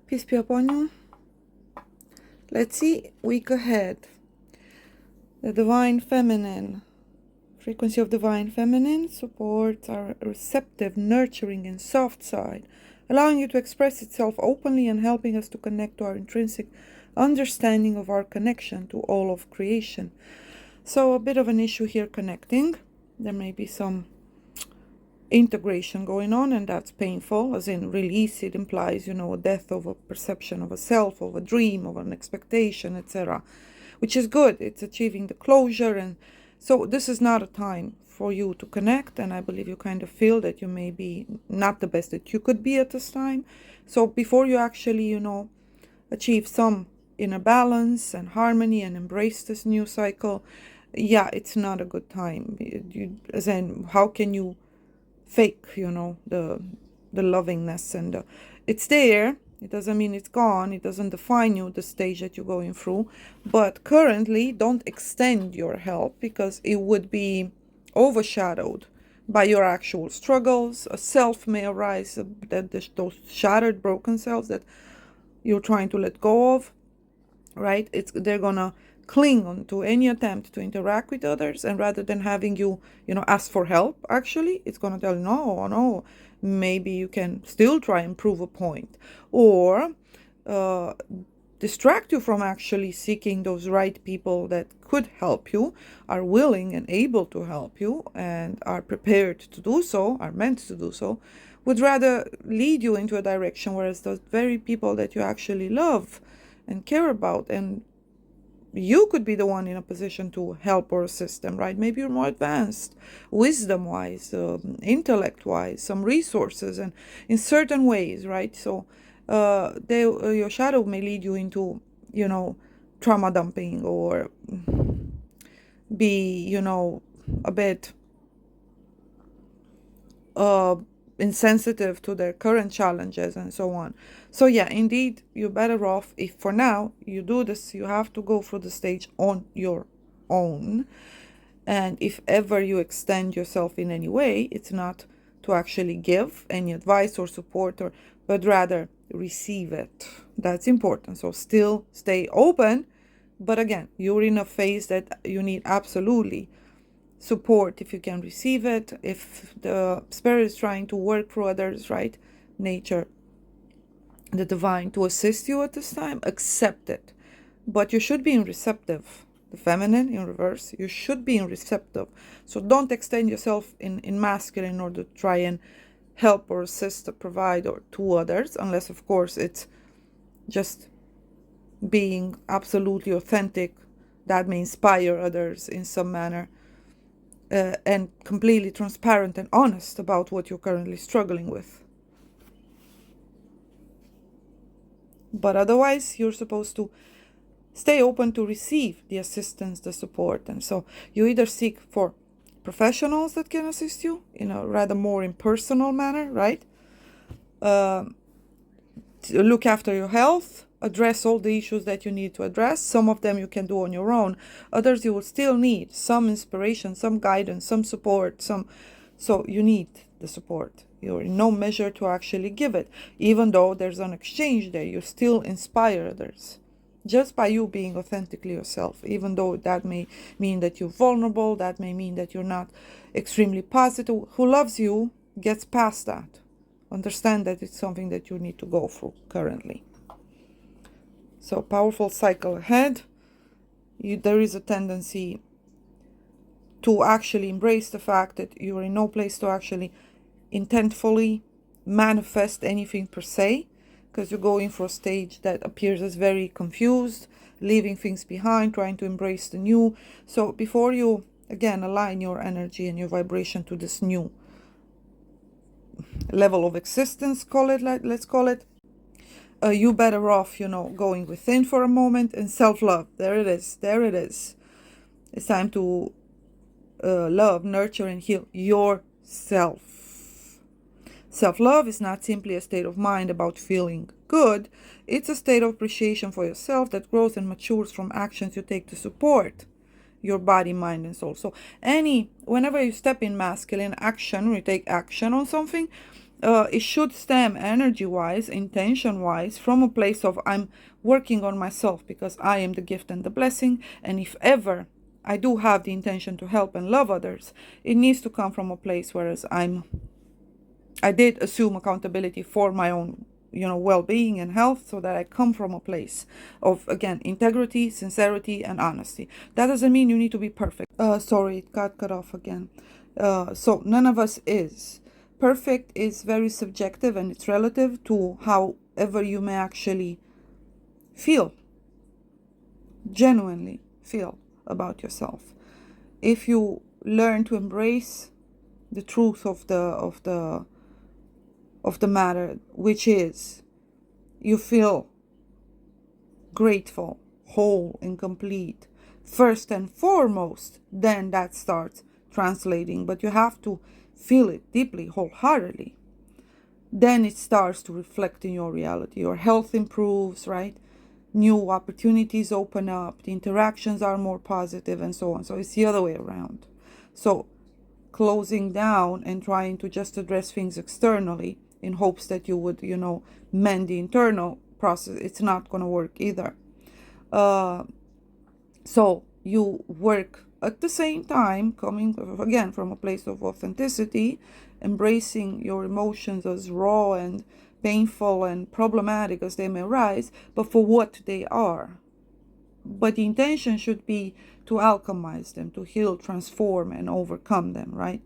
Peace be upon you. Let's see, week ahead. The Divine Feminine. Frequency of Divine Feminine supports our receptive, nurturing, and soft side, allowing it to express itself openly and helping us to connect to our intrinsic understanding of our connection to all of creation. So a bit of an issue here connecting. There may be some integration going on, and that's painful, as in release. It implies, a death of a perception of a self, of a dream, of an expectation, etc., which is good. It's achieving the closure. And so this is not a time for you to connect, and I believe you kind of feel that you may be not the best that you could be at this time. So before you actually, achieve some inner balance and harmony and embrace this new cycle, it's not a good time. As in, how can you fake, the lovingness? And it's there. It doesn't mean it's gone. It doesn't define you, the stage that you're going through. But currently, don't extend your help, because it would be overshadowed by your actual struggles. A self may arise, those shattered, broken selves that you're trying to let go of, right? They're gonna cling on to any attempt to interact with others, and rather than having you, ask for help, actually, it's gonna tell you, no, maybe you can still try and prove a point, or distract you from actually seeking those right people that could help you, are willing and able to help you, and are prepared to do so, are meant to do so. Would rather lead you into a direction, whereas those very people that you actually love and care about, and you could be the one in a position to help or assist them, right? Maybe you're more advanced, wisdom-wise, intellect-wise, some resources, and in certain ways, right? So your shadow may lead you into, trauma dumping, or be, a bit insensitive to their current challenges and so on. So indeed, you're better off if for now you do this. You have to go through the stage on your own, and if ever you extend yourself in any way, it's not to actually give any advice or support, but rather receive it. That's important. So still stay open, but again, you're in a phase that you need absolutely support if you can receive it. If the spirit is trying to work through others, right, nature, the divine, to assist you at this time, accept it. But you should be in receptive. The feminine in reverse, you should be in receptive. So don't extend yourself in masculine in order to try and help or assist or provide or to others, unless of course it's just being absolutely authentic, that may inspire others in some manner. And completely transparent and honest about what you're currently struggling with. But otherwise, you're supposed to stay open to receive the assistance, the support. And so you either seek for professionals that can assist you in a rather more impersonal manner, right? To look after your health, address all the issues that you need to address. Some of them you can do on your own. Others you will still need some inspiration, some guidance, some support, so you need the support. You're in no measure to actually give it. Even though there's an exchange there, you still inspire others. Just by you being authentically yourself, even though that may mean that you're vulnerable, that may mean that you're not extremely positive. Who loves you gets past that. Understand that it's something that you need to go through currently. So powerful cycle ahead. There is a tendency to actually embrace the fact that you're in no place to actually intentfully manifest anything per se, because you're going for a stage that appears as very confused, leaving things behind, trying to embrace the new. So before you, again, align your energy and your vibration to this new level of existence, let's call it, you better off, going within for a moment and self-love. There it is. It's time to love, nurture, and heal yourself. Self-love is not simply a state of mind about feeling good. It's a state of appreciation for yourself that grows and matures from actions you take to support your body, mind, and soul. So whenever you step in masculine action, you take action on something, it should stem energy-wise, intention-wise, from a place of I'm working on myself because I am the gift and the blessing. And if ever I do have the intention to help and love others, it needs to come from a place whereas I did assume accountability for my own, well-being and health, so that I come from a place of, again, integrity, sincerity, and honesty. That doesn't mean you need to be perfect. Sorry, it got cut off again. So none of us is. Perfect is very subjective and it's relative to however you may actually feel, genuinely feel about yourself. If you learn to embrace the truth of the matter, which is you feel grateful, whole, and complete, first and foremost, then that starts translating. But you have to feel it deeply, wholeheartedly. Then it starts to reflect in your reality. Your health improves, right? New opportunities open up, the interactions are more positive, and so on. So it's the other way around. So closing down and trying to just address things externally in hopes that you would, mend the internal process, it's not going to work either. So you work at the same time, coming again from a place of authenticity, embracing your emotions as raw and painful and problematic as they may rise, but for what they are. But the intention should be to alchemize them, to heal, transform, and overcome them, right?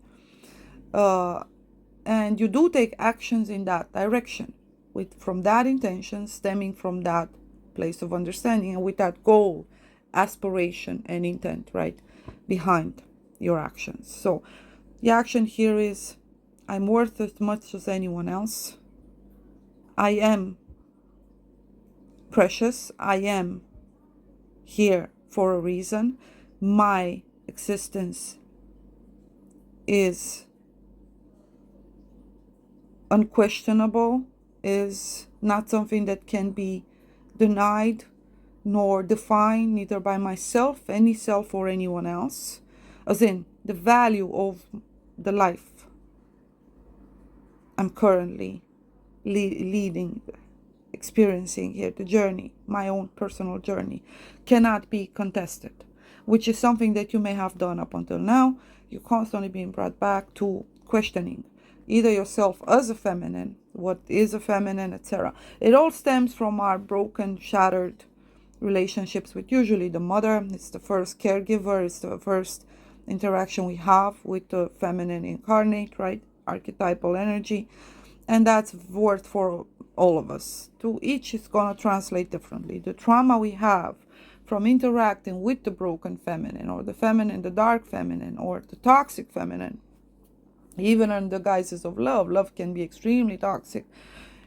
And you do take actions in that direction, from that intention, stemming from that place of understanding, and with that goal, aspiration, and intent, right, behind your actions. So the action here is, I'm worth as much as anyone else. I am precious. I am here for a reason. My existence is unquestionable, is not something that can be denied nor defined, neither by myself, any self, or anyone else. As in, the value of the life I'm currently leading, experiencing here, the journey, my own personal journey, cannot be contested, which is something that you may have done up until now. You're constantly being brought back to questioning either yourself as a feminine, what is a feminine, etc. It all stems from our broken, shattered relationships with usually the mother. It's the first caregiver, it's the first interaction we have with the feminine incarnate, right? Archetypal energy. And that's worth for all of us. To each is going to translate differently. The trauma we have from interacting with the broken feminine, or the feminine, the dark feminine, or the toxic feminine, even under the guises of love. Love can be extremely toxic,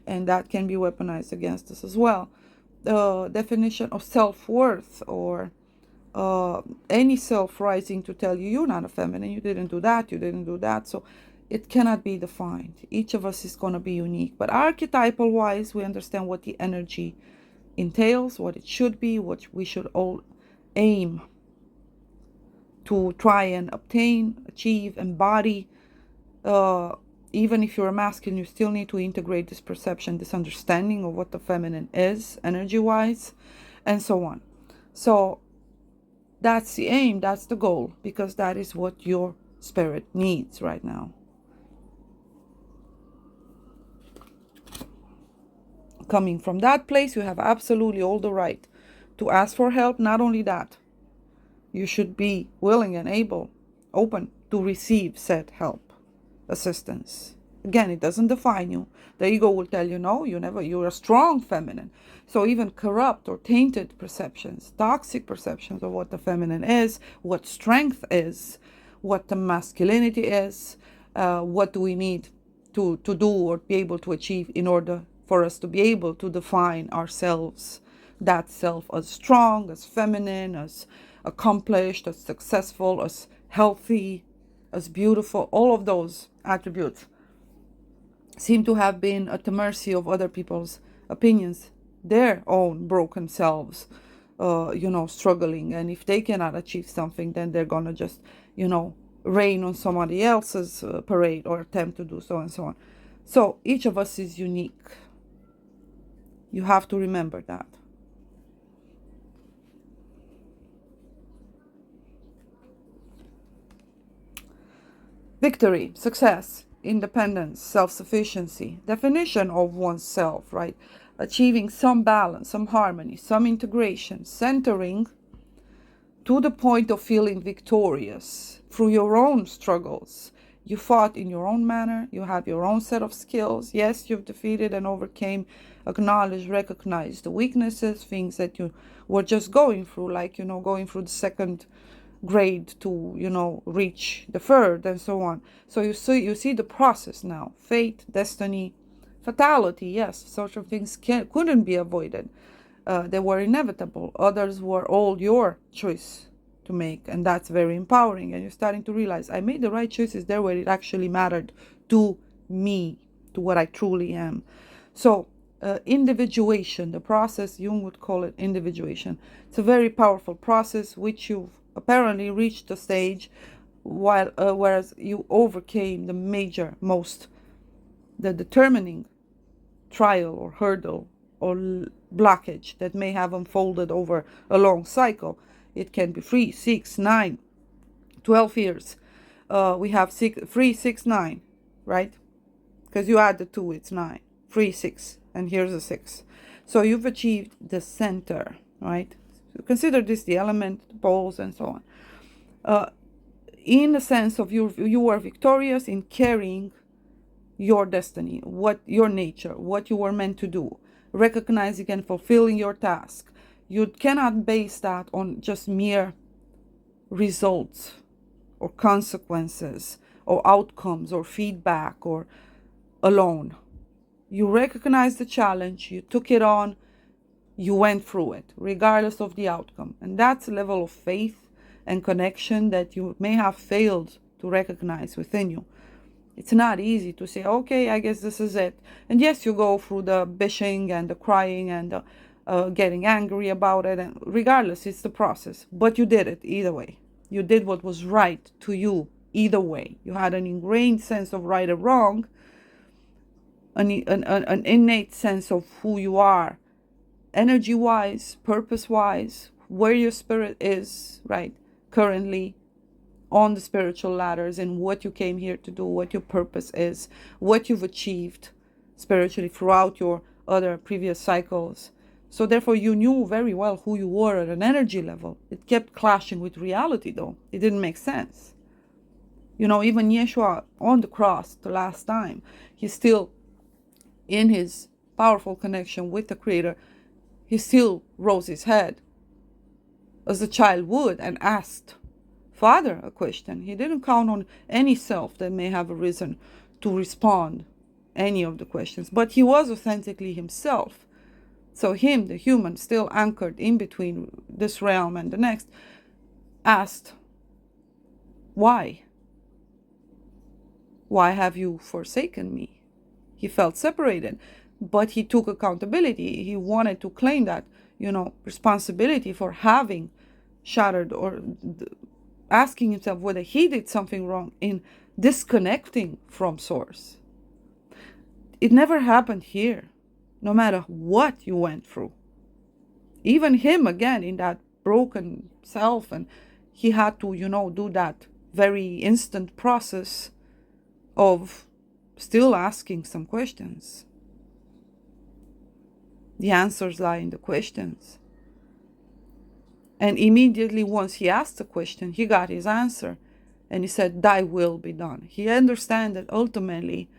and that can be weaponized against us as well. The definition of self-worth, or any self rising to tell you you're not a feminine, you didn't do that, you didn't do that. So it cannot be defined. Each of us is going to be unique. But archetypal wise, we understand what the energy entails, what it should be, what we should all aim to try and obtain, achieve, embody. Even if you're a masculine, you still need to integrate this perception, this understanding of what the feminine is, energy-wise, and so on. So that's the aim, that's the goal, because that is what your spirit needs right now. Coming from that place, you have absolutely all the right to ask for help. Not only that, you should be willing and able, open to receive said help, assistance. Again, it doesn't define you. The ego will tell you, no, you're a strong feminine. So even corrupt or tainted perceptions, toxic perceptions of what the feminine is, what strength is, what the masculinity is, what do we need to do or be able to achieve in order for us to be able to define ourselves, that self, as strong, as feminine, as accomplished, as successful, as healthy, as beautiful. All of those attributes seem to have been at the mercy of other people's opinions, their own broken selves, struggling. And if they cannot achieve something, then they're gonna just, rain on somebody else's parade, or attempt to do so, and so on. So each of us is unique. You have to remember that. Victory, success, independence, self-sufficiency, definition of oneself, right? Achieving some balance, some harmony, some integration, centering to the point of feeling victorious through your own struggles. You fought in your own manner. You have your own set of skills. Yes, you've defeated and overcame, acknowledged, recognized the weaknesses, things that you were just going through, like, going through the second grade to, reach the third and so on. So you see the process now. Fate, destiny, fatality. Yes, such things couldn't be avoided. They were inevitable. Others were all your choice to make, and that's very empowering. And you're starting to realize I made the right choices there where it actually mattered to me, to what I truly am. So individuation, the process, Jung would call it individuation. It's a very powerful process which you've apparently reached a stage while whereas you overcame the determining trial or hurdle or blockage that may have unfolded over a long cycle. It can be 3, 6, 9, 12 years. We have 3, 6, 9, right? Because you add the 2, it's 9. 3, 6, and here's a 6. So you've achieved the center, right? So consider this the element, the poles, and so on. In the sense of you were victorious in carrying your destiny, what your nature, what you were meant to do, recognizing and fulfilling your task. You cannot base that on just mere results or consequences or outcomes or feedback or alone. You recognized the challenge, you took it on, you went through it, regardless of the outcome. And that's a level of faith and connection that you may have failed to recognize within you. It's not easy to say, okay, I guess this is it. And yes, you go through the bitching and the crying and the getting angry about it. And regardless, it's the process. But you did it either way. You did what was right to you either way. You had an ingrained sense of right or wrong, an innate sense of who you are, energy-wise, purpose-wise, where your spirit is, right, currently on the spiritual ladders and what you came here to do, what your purpose is, what you've achieved spiritually throughout your other previous cycles. So therefore you knew very well who you were at an energy level. It kept clashing with reality though. It didn't make sense. Even Yeshua on the cross the last time, he still, in his powerful connection with the Creator, he still rose his head as a child would and asked Father a question. He didn't count on any self that may have arisen to respond any of the questions, but he was authentically himself. So him, the human, still anchored in between this realm and the next, asked, why? Why have you forsaken me? He felt separated, but he took accountability. He wanted to claim that, responsibility for having shattered or asking himself whether he did something wrong in disconnecting from source. It never happened here, no matter what you went through. Even him, again, in that broken self, and he had to, do that very instant process of still asking some questions. The answers lie in the questions. And immediately once he asked the question, he got his answer. And he said, thy will be done. He understands that ultimately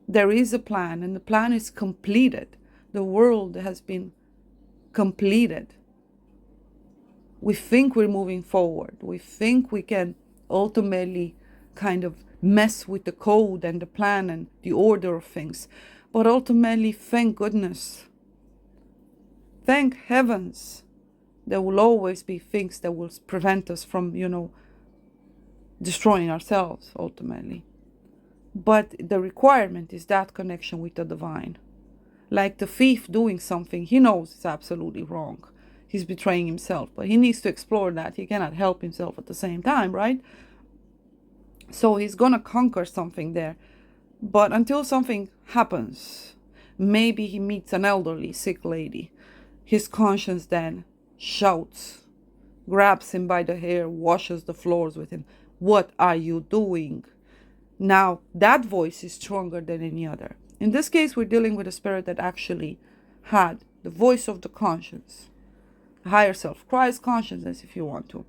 there is a plan, and the plan is completed. The world has been completed. We think we're moving forward. We think we can ultimately kind of mess with the code and the plan and the order of things. But ultimately, thank goodness, thank heavens, there will always be things that will prevent us from, destroying ourselves ultimately. But the requirement is that connection with the divine. Like the thief doing something he knows is absolutely wrong. He's betraying himself, but he needs to explore that. He cannot help himself at the same time, right? So he's going to conquer something there. But until something happens, maybe he meets an elderly sick lady, his conscience then shouts, grabs him by the hair, washes the floors with him. What are you doing? Now, that voice is stronger than any other. In this case, we're dealing with a spirit that actually had the voice of the conscience, higher self, Christ consciousness, if you want to,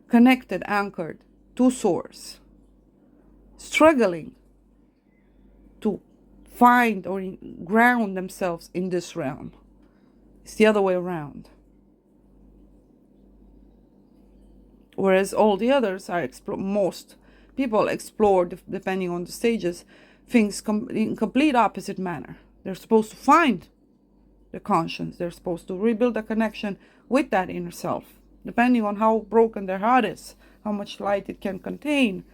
connected, anchored to source, struggling to find or ground themselves in this realm. It's the other way around. Whereas all the others are most people explore, depending on the stages, things in complete opposite manner. They're supposed to find the conscience. They're supposed to rebuild a connection with that inner self, depending on how broken their heart is, how much light it can contain.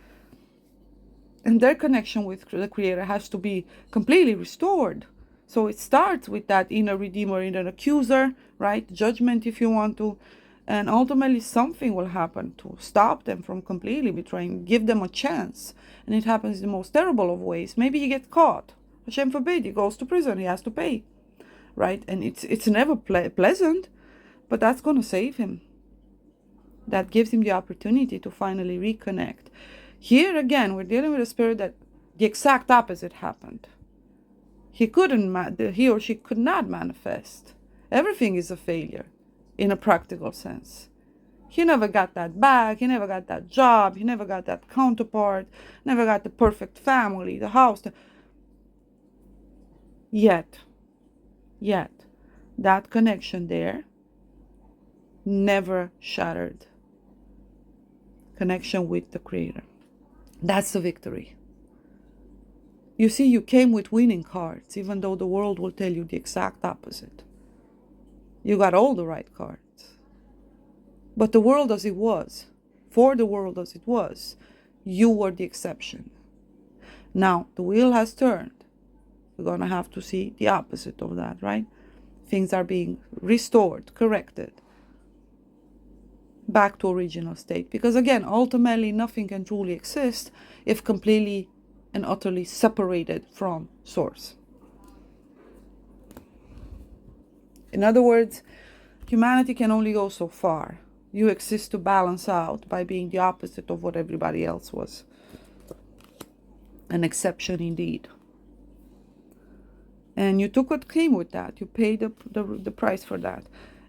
And their connection with the Creator has to be completely restored. So it starts with that inner redeemer, inner accuser, right? Judgment, if you want to. And ultimately something will happen to stop them from completely betraying, give them a chance. And it happens in the most terrible of ways. Maybe he gets caught. Hashem forbid, he goes to prison, he has to pay. Right? And it's never pleasant, but that's going to save him. That gives him the opportunity to finally reconnect. Here again, we're dealing with a spirit that the exact opposite happened. He or she could not manifest. Everything is a failure in a practical sense. He never got that bag, he never got that job, he never got that counterpart, never got the perfect family, the house. Yet, that connection there never shattered. Connection with the Creator. That's the victory. You see, you came with winning cards, even though the world will tell you the exact opposite. You got all the right cards. But the world as it was, for the world as it was, you were the exception. Now, the wheel has turned. We're going to have to see the opposite of that, right? Things are being restored, corrected, back to original state. Because again, ultimately, nothing can truly exist if completely and utterly separated from source. In other words, humanity can only go so far. You exist to balance out by being the opposite of what everybody else was. An exception indeed. And you took what came with that. You paid the price for that.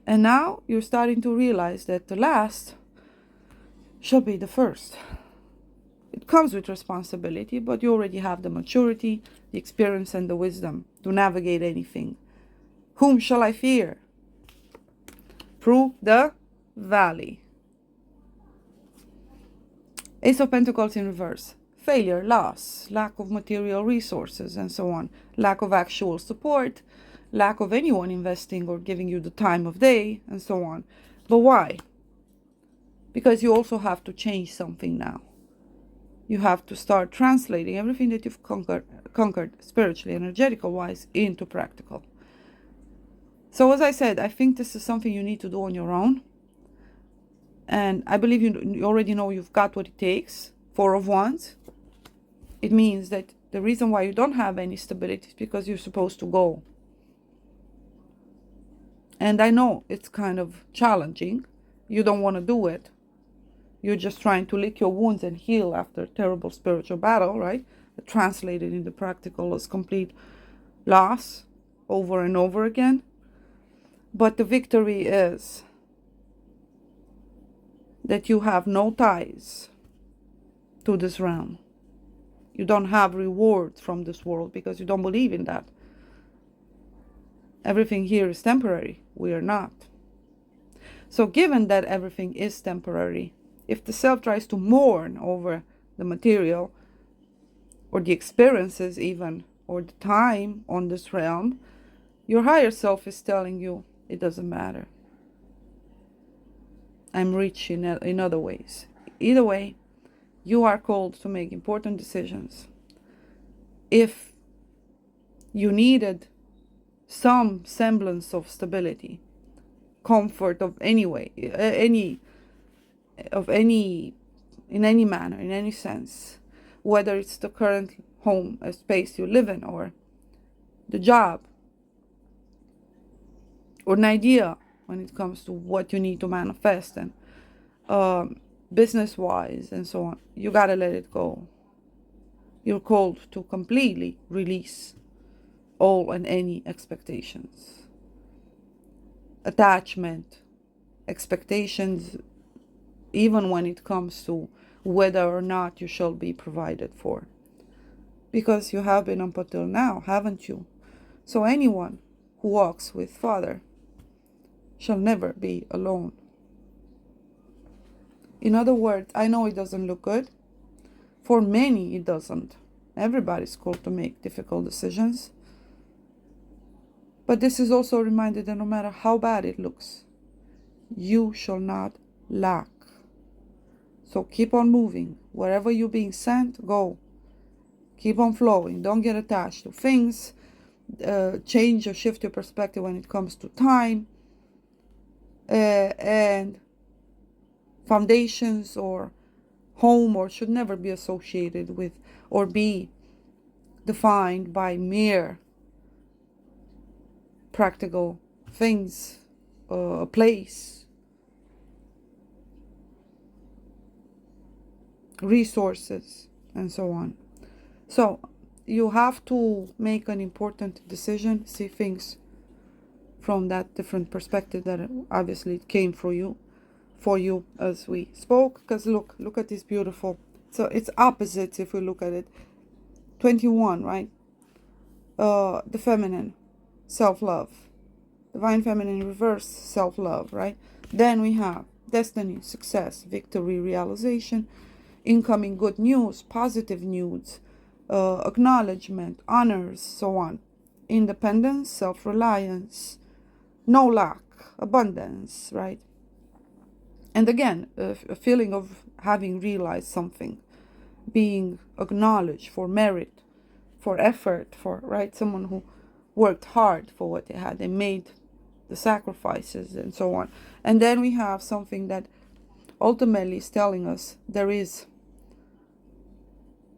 And now you're starting to realize that the last shall be the first. It comes with responsibility, but you already have the maturity, the experience, and the wisdom to navigate anything. Whom shall I fear? Through the valley. Ace of Pentacles in reverse. Failure, loss, lack of material resources, and so on. Lack of actual support, lack of anyone investing or giving you the time of day, and so on. But why? Because you also have to change something now. You have to start translating everything that you've conquered spiritually, energetical-wise, into practical. So as I said, I think this is something you need to do on your own. And I believe you already know you've got what it takes. 4 of Wands. It means that the reason why you don't have any stability is because you're supposed to go. And I know it's kind of challenging. You don't want to do it. You're just trying to lick your wounds and heal after a terrible spiritual battle, right? Translated into practical as complete loss over and over again. But the victory is that you have no ties to this realm. You don't have rewards from this world because you don't believe in that. Everything here is temporary. We are not. So given that everything is temporary, if the self tries to mourn over the material or the experiences even, or the time on this realm, your higher self is telling you it doesn't matter. I'm rich in other ways. Either way, you are called to make important decisions. If you needed some semblance of stability, comfort of any way, in any manner, in any sense, whether it's the current home, a space you live in, or the job, or an idea when it comes to what you need to manifest, and business-wise and so on. You gotta let it go. You're called to completely release all and any expectations, attachment, expectations, even when it comes to whether or not you shall be provided for. Because you have been up until now, haven't you? So anyone who walks with Father shall never be alone. In other words, I know it doesn't look good. For many, it doesn't. Everybody's called to make difficult decisions. But this is also a reminder that no matter how bad it looks, you shall not lack. So keep on moving. Wherever you're being sent, go. Keep on flowing. Don't get attached to things. Change or shift your perspective when it comes to time and foundations or home, or should never be associated with or be defined by mere practical things, a place, resources, and so on. So you have to make an important decision, see things from that different perspective that obviously it came for you as we spoke. Because look at this beautiful, so it's opposites if we look at it. 21, right? The feminine, self-love. Divine feminine reverse, self-love, right? Then we have destiny, success, victory, realization, incoming good news, positive news, acknowledgement, honors, so on. Independence, self-reliance, no lack, abundance, right? And again, a feeling of having realized something, being acknowledged for merit, for effort, for, right, someone who worked hard for what they had, they made the sacrifices and so on. And then we have something that ultimately is telling us there is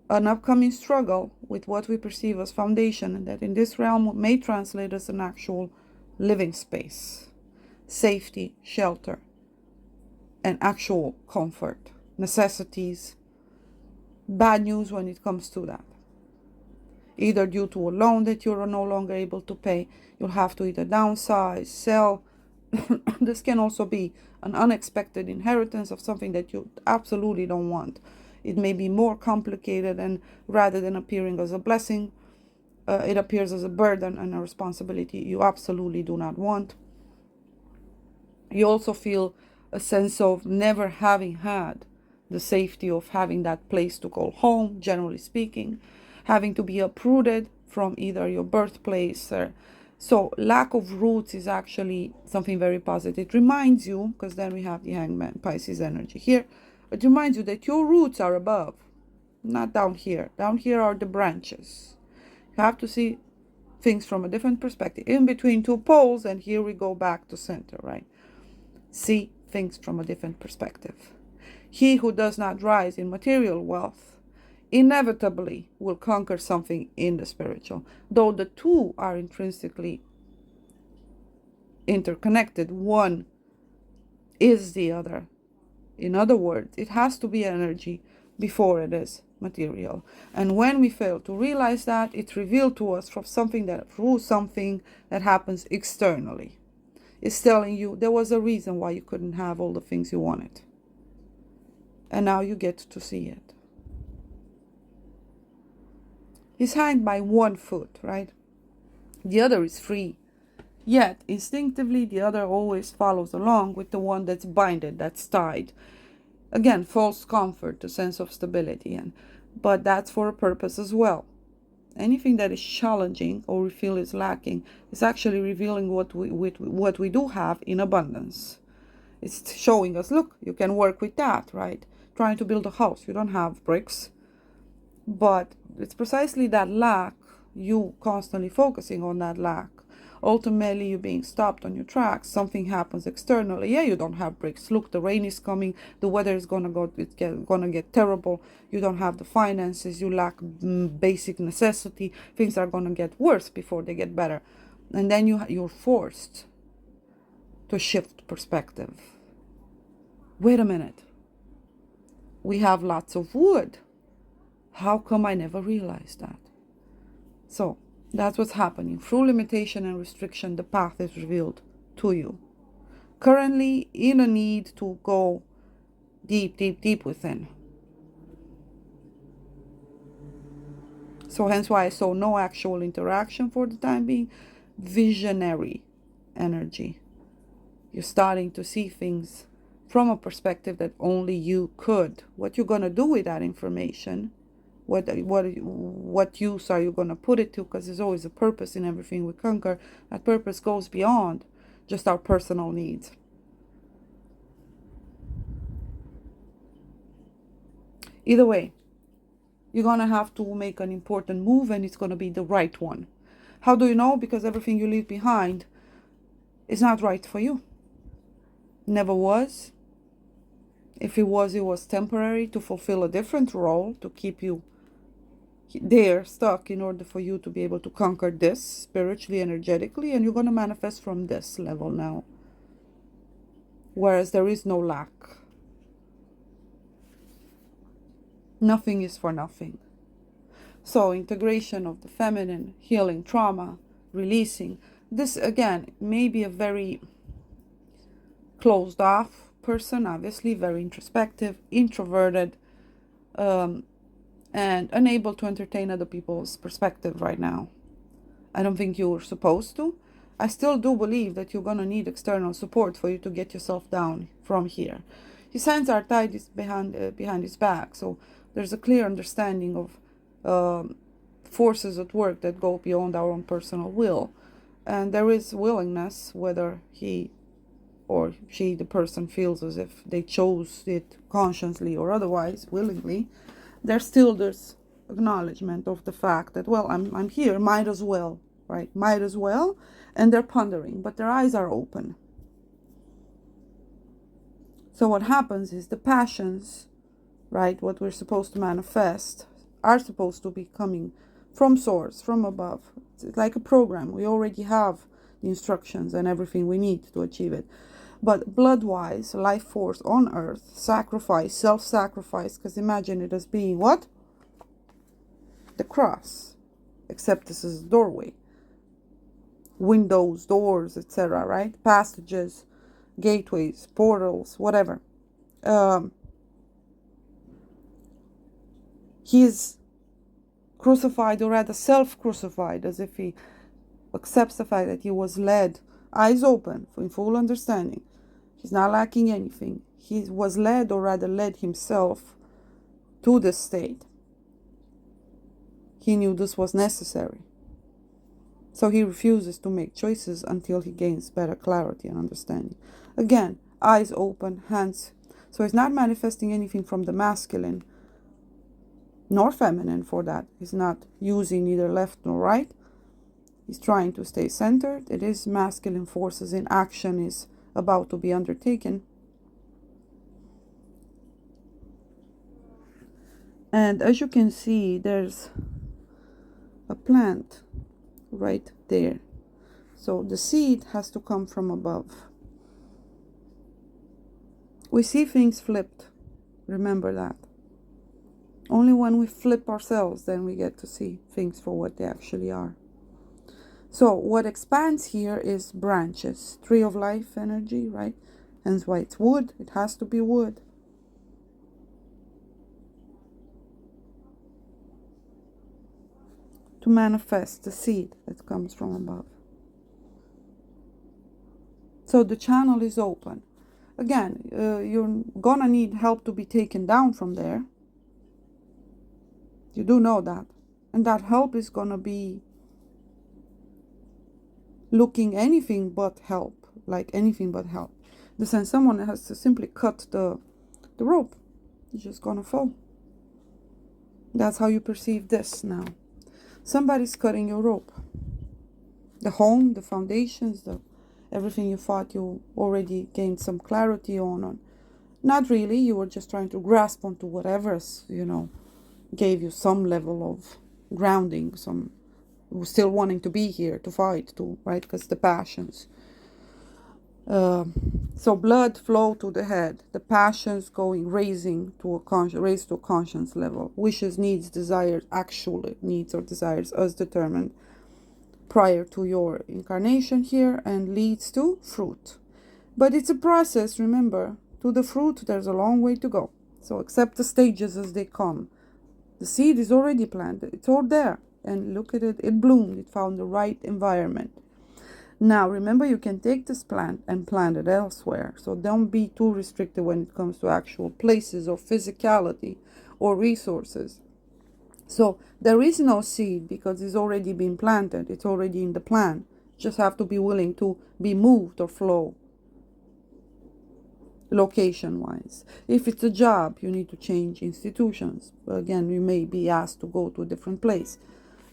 an upcoming struggle with what we perceive as foundation, and that in this realm may translate as an actual living space, safety, shelter, and actual comfort, necessities. Bad news when it comes to that. Either due to a loan that you're no longer able to pay, you'll have to either downsize, sell. This can also be an unexpected inheritance of something that you absolutely don't want. It may be more complicated, and rather than appearing as a blessing, it appears as a burden and a responsibility you absolutely do not want. You also feel a sense of never having had the safety of having that place to call home, generally speaking, having to be uprooted from either your birthplace or so. Lack of roots is actually something very positive. It reminds you, because then we have the Hangman, Pisces energy here. It reminds you that your roots are above, not down here. Down here are the branches. You have to see things from a different perspective. In between two poles, and here we go back to center, right? See things from a different perspective. He who does not rise in material wealth inevitably will conquer something in the spiritual, though the two are intrinsically interconnected. One is the other. In other words, it has to be energy before it is material. And when we fail to realize that, it's revealed to us from something that happens externally. It's telling you there was a reason why you couldn't have all the things you wanted. And now you get to see it. He's hanged by one foot, right? The other is free. Yet, instinctively, the other always follows along with the one that's binded, that's tied. Again, false comfort, a sense of stability. But that's for a purpose as well. Anything that is challenging or we feel is lacking is actually revealing what we do have in abundance. It's showing us, look, you can work with that, right? Trying to build a house, you don't have bricks. But it's precisely that lack, you constantly focusing on that lack, ultimately you're being stopped on your tracks. Something happens externally. Yeah, you don't have brakes. Look, the rain is coming, the weather is gonna get terrible. You don't have the finances, you lack basic necessity. Things are gonna get worse before they get better. And then you're forced to shift perspective. Wait a minute. We have lots of wood. How come I never realized that? So that's what's happening. Through limitation and restriction, the path is revealed to you. Currently in a need to go deep, deep, deep within. So hence why I saw no actual interaction for the time being. Visionary energy. You're starting to see things from a perspective that only you could. What you're going to do with that information, what use are you going to put it to? Because there's always a purpose in everything we conquer. That purpose goes beyond just our personal needs. Either way, you're going to have to make an important move, and it's going to be the right one. How do you know? Because everything you leave behind is not right for you. Never was. If it was temporary to fulfill a different role, to keep you there stuck in order for you to be able to conquer this spiritually, energetically, and you're going to manifest from this level now. Whereas there is no lack. Nothing is for nothing. So integration of the feminine, healing trauma, releasing. This again may be a very closed off person, obviously very introspective, introverted, and unable to entertain other people's perspective right now. I don't think you're supposed to. I still do believe that you're going to need external support for you to get yourself down from here. His hands are tied behind his back, so there's a clear understanding of forces at work that go beyond our own personal will. And there is willingness, whether he or she, the person, feels as if they chose it consciously or otherwise, willingly, there's still this acknowledgement of the fact that, well, I'm here, might as well, right? Might as well. And they're pondering, but their eyes are open. So what happens is the passions, right, what we're supposed to manifest, are supposed to be coming from source, from above. It's like a program. We already have the instructions and everything we need to achieve it. But blood-wise, life force on earth, sacrifice, self-sacrifice, because imagine it as being what? The cross. Except this is a doorway. Windows, doors, etc., right? Passages, gateways, portals, whatever. He is crucified, or rather self-crucified, as if he accepts the fact that he was led, eyes open, in full understanding. He's not lacking anything. He was led, or rather led himself, to this state. He knew this was necessary. So he refuses to make choices until he gains better clarity and understanding. Again, eyes open, hands. So he's not manifesting anything from the masculine, nor feminine for that. He's not using neither left nor right. He's trying to stay centered. It is masculine forces in action is about to be undertaken. And as you can see, there's a plant right there. So the seed has to come from above. We see things flipped. Remember that. Only when we flip ourselves, then we get to see things for what they actually are. So what expands here is branches. Tree of life energy, right? Hence why it's wood. It has to be wood. To manifest the seed that comes from above. So the channel is open. Again, you're gonna need help to be taken down from there. You do know that. And that help is gonna be looking anything but help. Like anything but help. In the sense, someone has to simply cut the rope. It's just gonna fall. That's how you perceive this now. Somebody's cutting your rope. The home, the foundations, everything you thought you already gained some clarity on. Not really, you were just trying to grasp onto whatever's, gave you some level of grounding, some still wanting to be here, to fight, right? Because the passions. So blood flow to the head, the passions raising to raised to a conscience level, wishes, needs, desires, actual needs or desires as determined prior to your incarnation here, and leads to fruit. But it's a process, remember, to the fruit there's a long way to go. So accept the stages as they come. The seed is already planted, it's all there, and look at it, it bloomed, it found the right environment. Now, remember, you can take this plant and plant it elsewhere. So don't be too restricted when it comes to actual places or physicality or resources. So there is no seed because it's already been planted. It's already in the plant. Just have to be willing to be moved or flow location-wise. If it's a job, you need to change institutions. Again, you may be asked to go to a different place.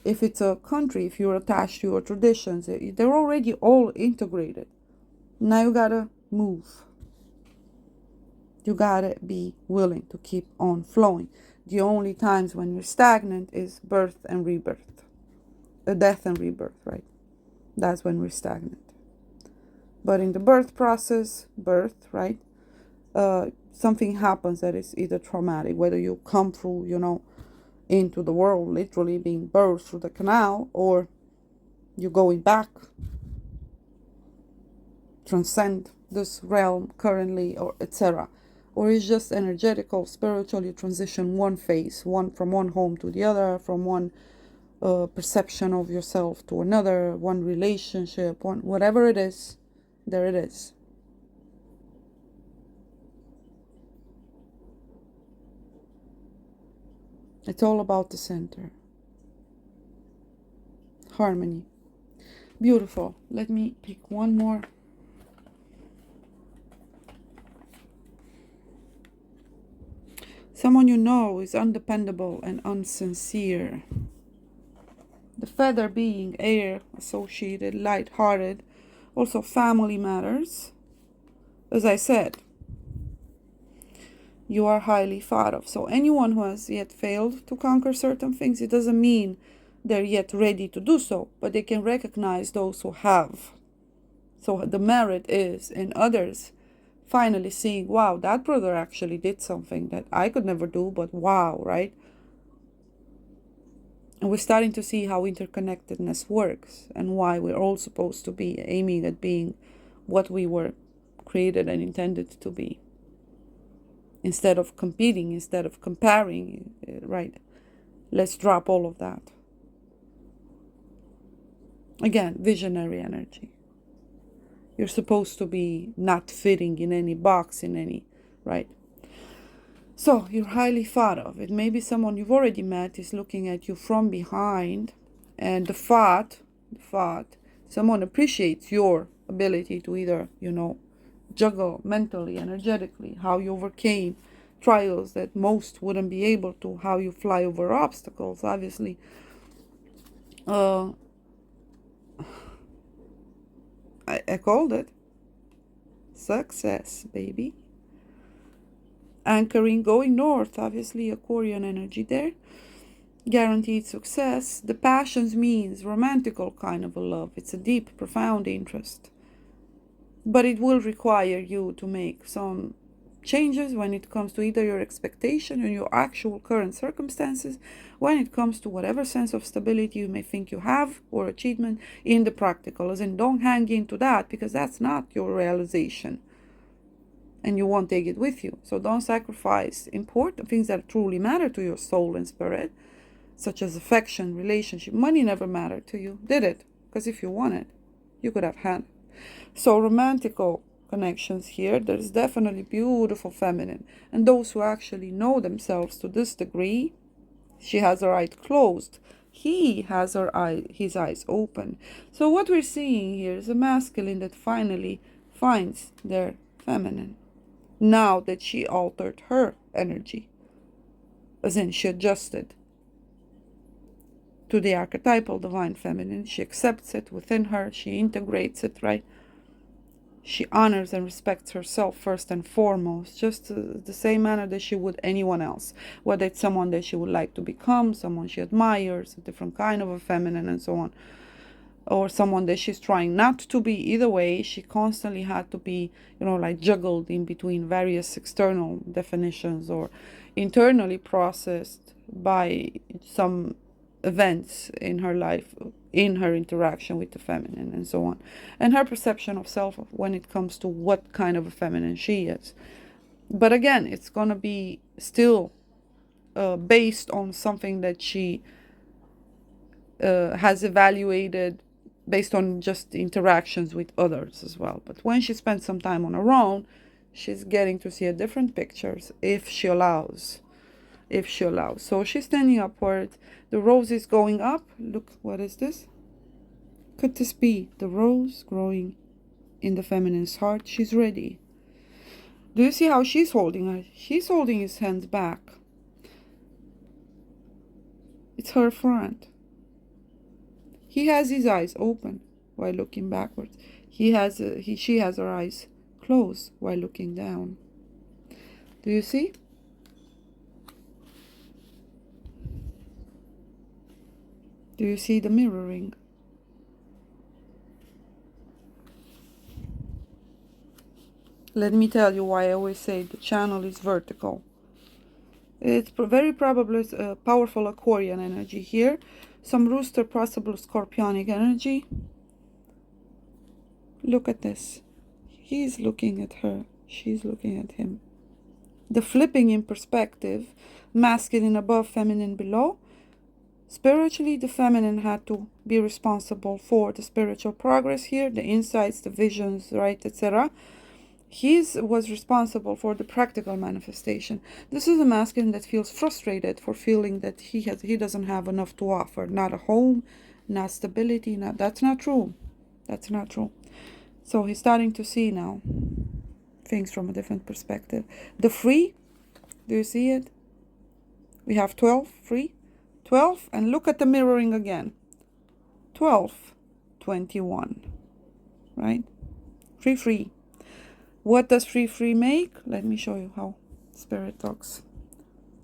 If it's a country, if you're attached to your traditions, they're already all integrated. Now you gotta move. You gotta be willing to keep on flowing. The only times when you're stagnant is birth and rebirth. Death and rebirth, right? That's when we're stagnant. But in the birth process, right? Something happens that is either traumatic, whether you come through, into the world, literally being birthed through the canal, or you're going back, transcend this realm currently, or etc. Or it's just energetical, spiritual, you transition one phase, from one home to the other, from one perception of yourself to another, one relationship, whatever it is, there it is. It's all about the center. Harmony. Beautiful. Let me pick one more. Someone you know is undependable and unsincere. The feather being air associated, light-hearted. Also family matters. As I said, you are highly thought of. So anyone who has yet failed to conquer certain things, it doesn't mean they're yet ready to do so, but they can recognize those who have. So the merit is in others finally seeing, wow, that brother actually did something that I could never do, but wow, right? And we're starting to see how interconnectedness works and why we're all supposed to be aiming at being what we were created and intended to be. Instead of competing, instead of comparing, right? Let's drop all of that. Again, visionary energy. You're supposed to be not fitting in any box, right? So you're highly thought of. It may be someone you've already met is looking at you from behind, and the thought, someone appreciates your ability to either, juggle mentally, energetically, how you overcame trials that most wouldn't be able to, how you fly over obstacles, obviously. I called it success, baby. Anchoring, going north, obviously Aquarian energy there. Guaranteed success. The passions means romantical kind of a love. It's a deep, profound interest. But it will require you to make some changes when it comes to either your expectation and your actual current circumstances, when it comes to whatever sense of stability you may think you have or achievement in the practical. As in, don't hang into that, because that's not your realization and you won't take it with you. So don't sacrifice important things that truly matter to your soul and spirit, such as affection, relationship. Money never mattered to you, did it? Because if you wanted, you could have had. So romantical connections here, there's definitely beautiful feminine. And those who actually know themselves to this degree, she has her eyes closed. He has his eyes open. So what we're seeing here is a masculine that finally finds their feminine. Now that she altered her energy. As in, she adjusted. to the archetypal divine feminine. She accepts it within her. She integrates it, right? She honors and respects herself first and foremost, just the same manner that she would anyone else, whether it's someone that she would like to become, someone she admires, a different kind of a feminine, and so on, or someone that she's trying not to be. Either way, she constantly had to be, like juggled in between various external definitions or internally processed by some events in her life, in her interaction with the feminine, and so on, and her perception of self when it comes to what kind of a feminine she is. But again, it's going to be still based on something that she has evaluated based on just interactions with others as well. But when she spends some time on her own, she's getting to see a different pictures if she allows. So she's standing upward. The rose is going up. Look, what is this? Could this be the rose growing in the feminine's heart? She's ready. Do you see how she's holding her? She's holding his hands back. It's her front. He has his eyes open while looking backwards. She has her eyes closed while looking down. Do you see? Do you see the mirroring? Let me tell you why I always say the channel is vertical. It's very probably a powerful Aquarian energy here. Some rooster, possible scorpionic energy. Look at this. He's looking at her. She's looking at him. The flipping in perspective, masculine above, feminine below. Spiritually, the feminine had to be responsible for the spiritual progress here, the insights, the visions, right, etc. He was responsible for the practical manifestation. This is a masculine that feels frustrated for feeling that he doesn't have enough to offer. Not a home, not stability. That's not true. That's not true. So he's starting to see now things from a different perspective. The free, do you see it? We have 12, free, 12, and look at the mirroring again. 12, 21, right? Free. What does free make? Let me show you how Spirit talks.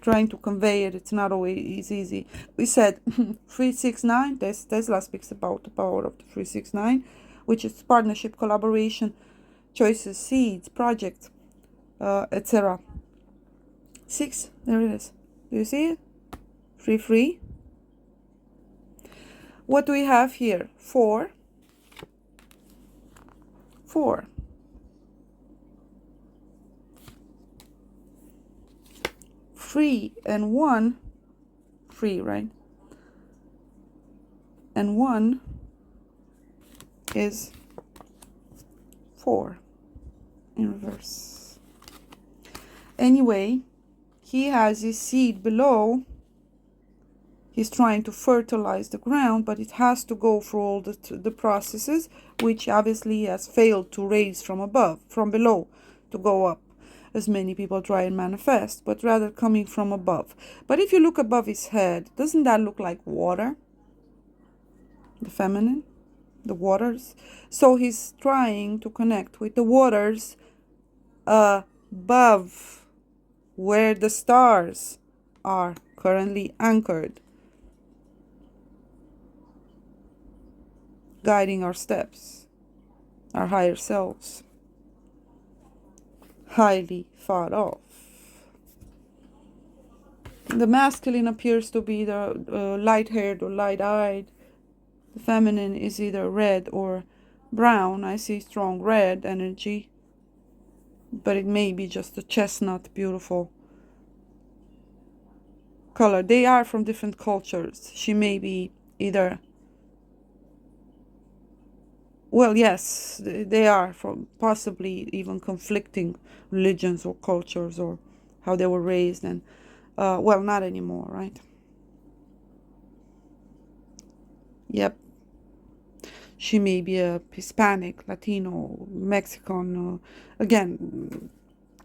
Trying to convey it, it's not always easy. We said 369, Tesla speaks about the power of the 369, which is partnership, collaboration, choices, seeds, projects, etc. 6, there it is. Do you see it? Free. What do we have here? 4. Free and 1, free, right? And 1 is 4 in reverse. Anyway, he has his seed below. He's trying to fertilize the ground, but it has to go through all the processes, which obviously he has failed to raise from below, to go up, as many people try and manifest, but rather coming from above. But if you look above his head, doesn't that look like water? The feminine, the waters. So he's trying to connect with the waters above, where the stars are currently anchored, guiding our steps, our higher selves, highly thought of. The masculine appears to be the light-haired or light-eyed. The feminine is either red or brown. I see strong red energy, but it may be just a chestnut, beautiful color. They are from different cultures. She may be either, well, yes, they are from possibly even conflicting religions or cultures, or how they were raised, and well, not anymore, right? Yep. She may be a Hispanic, Latino, Mexican, again,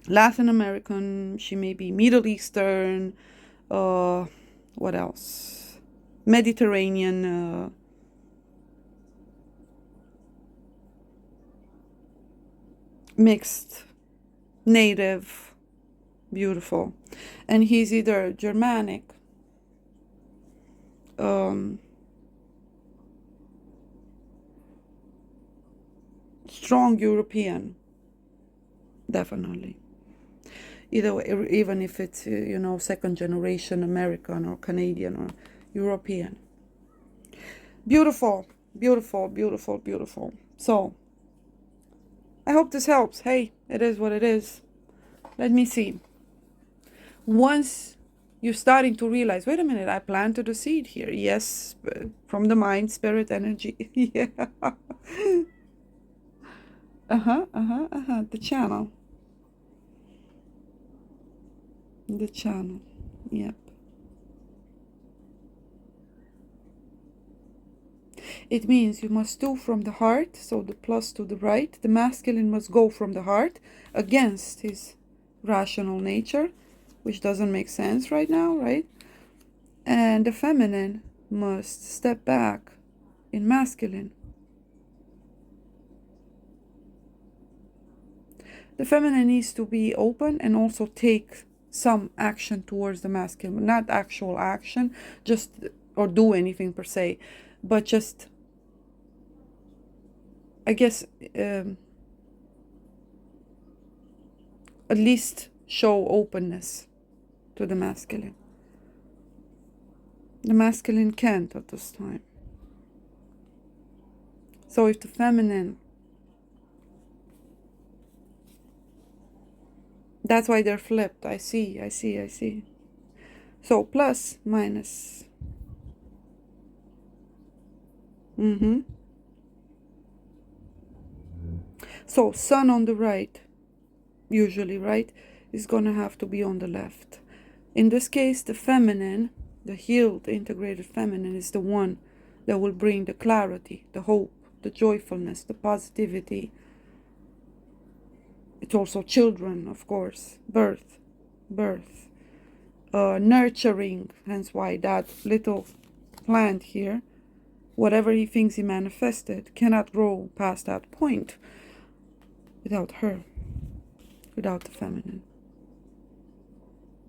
Latin American. She may be Middle Eastern. What else? Mediterranean mixed, native, beautiful. And he's either Germanic, strong European, definitely. Either way, even if it's, you know, second generation American or Canadian or European. Beautiful, beautiful, beautiful, beautiful. So, I hope this helps. Hey, it is what it is. Let me see. Once you're starting to realize, wait a minute, I planted a seed here. Yes, from the mind, spirit, energy. Yeah. The channel. The channel. Yep. It means you must do from the heart, so the plus to the right. The masculine must go from the heart against his rational nature, which doesn't make sense right now, right? And the feminine must step back in masculine. The feminine needs to be open and also take some action towards the masculine, not actual action, just, or do anything per se, but just, I guess, at least show openness to the masculine. The masculine can't at this time. So if the feminine, that's why they're flipped. I see. So plus, minus. So sun on the right, usually, right, is gonna have to be on the left. In this case, the feminine, the healed, integrated feminine, is the one that will bring the clarity, the hope, the joyfulness, the positivity. It's also children, of course, birth, nurturing, hence why that little plant here, whatever he thinks he manifested, cannot grow past that point without her, without the feminine.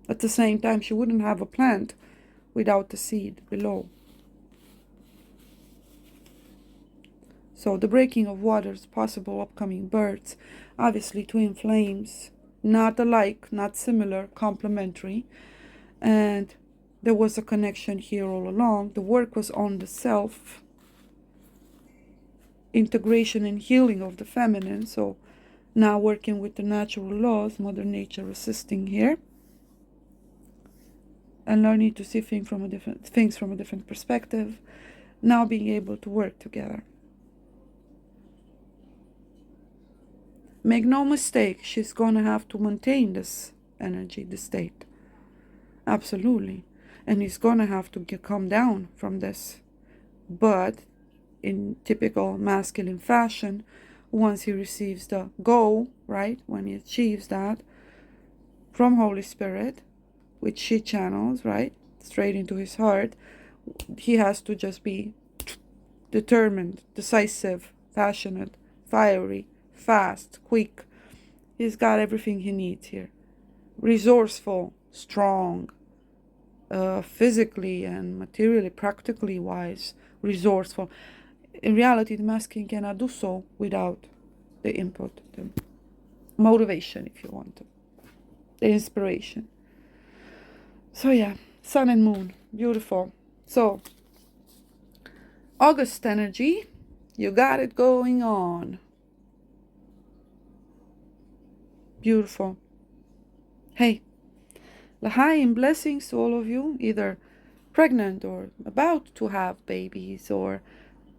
At the same time, she wouldn't have a plant without the seed below. So the breaking of waters, possible upcoming births, obviously twin flames, not alike, not similar, complementary. And there was a connection here all along. The work was on the self, integration and healing of the feminine. So now working with the natural laws, Mother Nature assisting here, and learning to see things from a different perspective. Now being able to work together. Make no mistake, she's gonna have to maintain this energy, this state. Absolutely. And he's gonna have to come down from this. But in typical masculine fashion, once he receives the go, right, when he achieves that from Holy Spirit, which she channels, right, straight into his heart, he has to just be determined, decisive, passionate, fiery, fast, quick. He's got everything he needs here. Resourceful, strong, physically and materially, practically wise, resourceful. In reality, the masculine cannot do so without the input, the motivation, if you want to, the inspiration. So yeah, sun and moon, beautiful. So August energy, you got it going on. Beautiful. Hey, L'chaim, blessings to all of you, either pregnant or about to have babies or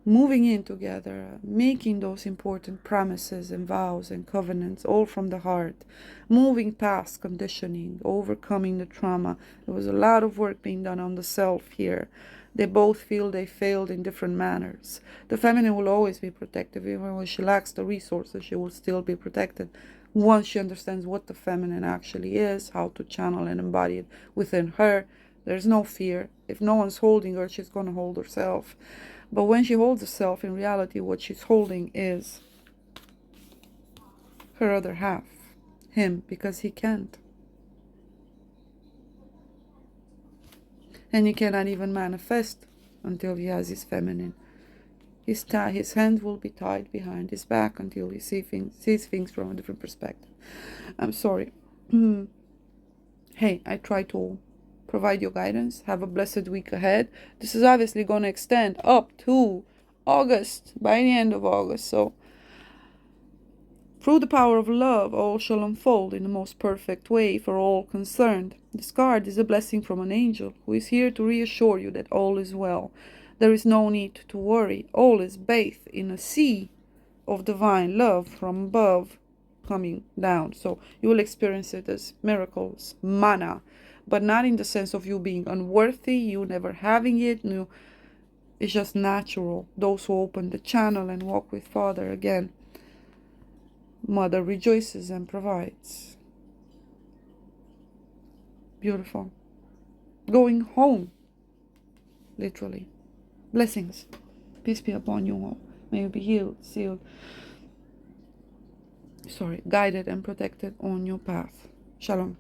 moving in together, making those important promises and vows and covenants, all from the heart, moving past conditioning, overcoming the trauma. There was a lot of work being done on the self here. They both feel they failed in different manners. The feminine will always be protective. Even when she lacks the resources, she will still be protected. Once she understands what the feminine actually is, how to channel and embody it within her, There's no fear. If no one's holding her, she's going to hold herself. But when she holds herself, in reality, what she's holding is her other half, him, because he can't. And he cannot even manifest until he has his feminine. His hand will be tied behind his back until he sees things from a different perspective. I'm sorry. Hey, I try to provide you guidance. Have a blessed week ahead. This is obviously going to extend up to August, by the end of August. So, through the power of love, all shall unfold in the most perfect way for all concerned. This card is a blessing from an angel who is here to reassure you that all is well. There is no need to worry. All is bathed in a sea of divine love from above coming down. So you will experience it as miracles, manna, but not in the sense of you being unworthy, you never having it. No, it's just natural. Those who open the channel and walk with Father again, Mother rejoices and provides. Beautiful. Going home, literally. Blessings. Peace be upon you all. May you be healed, sealed, guided and protected on your path. Shalom.